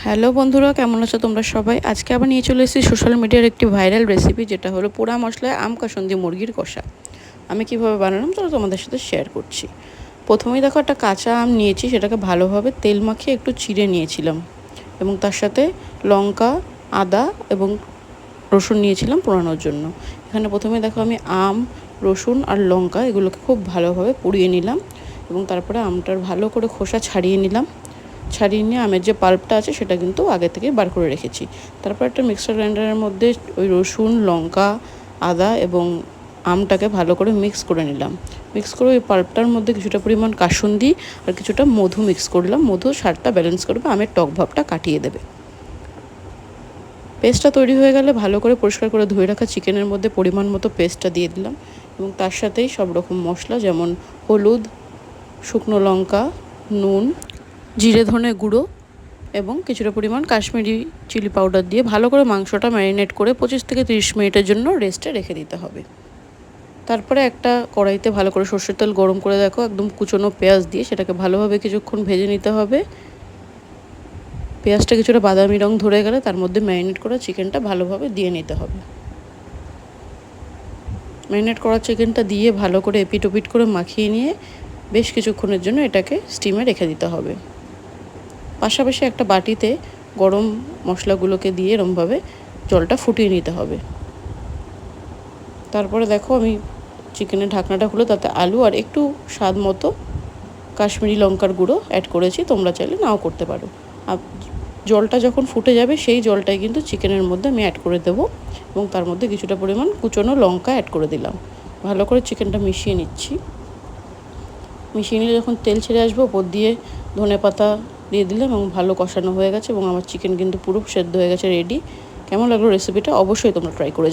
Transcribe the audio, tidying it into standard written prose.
Hello বন্ধুরা, কেমন আছো তোমরা সবাই? আজকে আবার নিয়ে চলে এসেছি সোশ্যাল মিডিয়ার একটি ভাইরাল রেসিপি, যেটা হলো পোড়া মশলায় আম কাসুন্দি মুরগির কষা। আমি কিভাবে বানালাম তো তোমাদের সাথে শেয়ার করছি। প্রথমেই দেখো, একটা কাঁচা আম নিয়েছি, সেটাকে ভালোভাবে তেল মাখিয়ে একটু চিড়ে নিয়েছিলাম এবং তার সাথে লঙ্কা, আদা এবং রসুন নিয়েছিলাম পোড়ানোর জন্য। এখানে প্রথমে দেখো আমি আম, রসুন আর লঙ্কা এগুলোকে খুব ভালোভাবে পুড়িয়ে নিলাম এবং তারপরে আমটার ভালো করে খোসা ছাড়িয়ে নিলাম। ছাড়িয়ে নিয়ে আমের যে পাল্পটা আছে সেটা কিন্তু আগে থেকে বার করে রেখেছি। তারপর একটা মিক্সার গ্রাইন্ডারের মধ্যে ওই রসুন, লঙ্কা, আদা এবং আমটাকে ভালো করে মিক্স করে নিলাম। মিক্স করে ওই পাল্পটার মধ্যে কিছুটা পরিমাণ কাসুন্দি আর কিছুটা মধু মিক্স করলাম। মধু স্বাদটা ব্যালেন্স করবে, আমের টক ভাবটা কাটিয়ে দেবে। পেস্টটা তৈরি হয়ে গেলে ভালো করে পরিষ্কার করে ধুয়ে রাখা চিকেনের মধ্যে পরিমাণ মতো পেস্টটা দিয়ে দিলাম এবং তার সাথেই সব রকম মশলা, যেমন হলুদ, শুকনো লঙ্কা, নুন, জিরে ধনে গুঁড়ো এবং কিছুটা পরিমাণ কাশ্মীরি চিলি পাউডার দিয়ে ভালো করে মাংসটা ম্যারিনেট করে 25 থেকে 30 মিনিটের জন্য রেস্টে রেখে দিতে হবে। তারপরে একটা কড়াইতে ভালো করে সর্ষের তেল গরম করে দেখো, একদম কুচনো পেঁয়াজ দিয়ে সেটাকে ভালোভাবে কিছুক্ষণ ভেজে নিতে হবে। পেঁয়াজটা কিছুটা বাদামি রং ধরে গেলে তার মধ্যে ম্যারিনেট করা চিকেনটা ভালোভাবে দিয়ে নিতে হবে। ম্যারিনেট করা চিকেনটা দিয়ে ভালো করে এপিট ওপিট করে মাখিয়ে নিয়ে বেশ কিছুক্ষণের জন্য এটাকে স্টিমে রেখে দিতে হবে। পাশাপাশি একটা বাটিতে গরম মশলাগুলোকে দিয়ে এরমভাবে জলটা ফুটিয়ে নিতে হবে। তারপরে দেখো আমি চিকেনের ঢাকনাটা খুলে তাতে আলু আর একটু স্বাদ মতো কাশ্মীরি লঙ্কার গুঁড়ো অ্যাড করেছি, তোমরা চাইলে নাও করতে পারো। আর জলটা যখন ফুটে যাবে সেই জলটাই কিন্তু চিকেনের মধ্যে আমি অ্যাড করে দেবো এবং তার মধ্যে কিছুটা পরিমাণ কুচনো লঙ্কা অ্যাড করে দিলাম। ভালো করে চিকেনটা মিশিয়ে নিচ্ছি। মিশিয়ে নিলে যখন তেল ছেড়ে আসবে, ওপর দিয়ে ধনেপাতা দিয়ে দিলাম এবং ভালো কষানো হয়ে গেছে এবং আমার চিকেন কিন্তু পুরো সেদ্ধ হয়ে গেছে, রেডি। কেমন লাগলো রেসিপিটা অবশ্যই তোমরা ট্রাই করে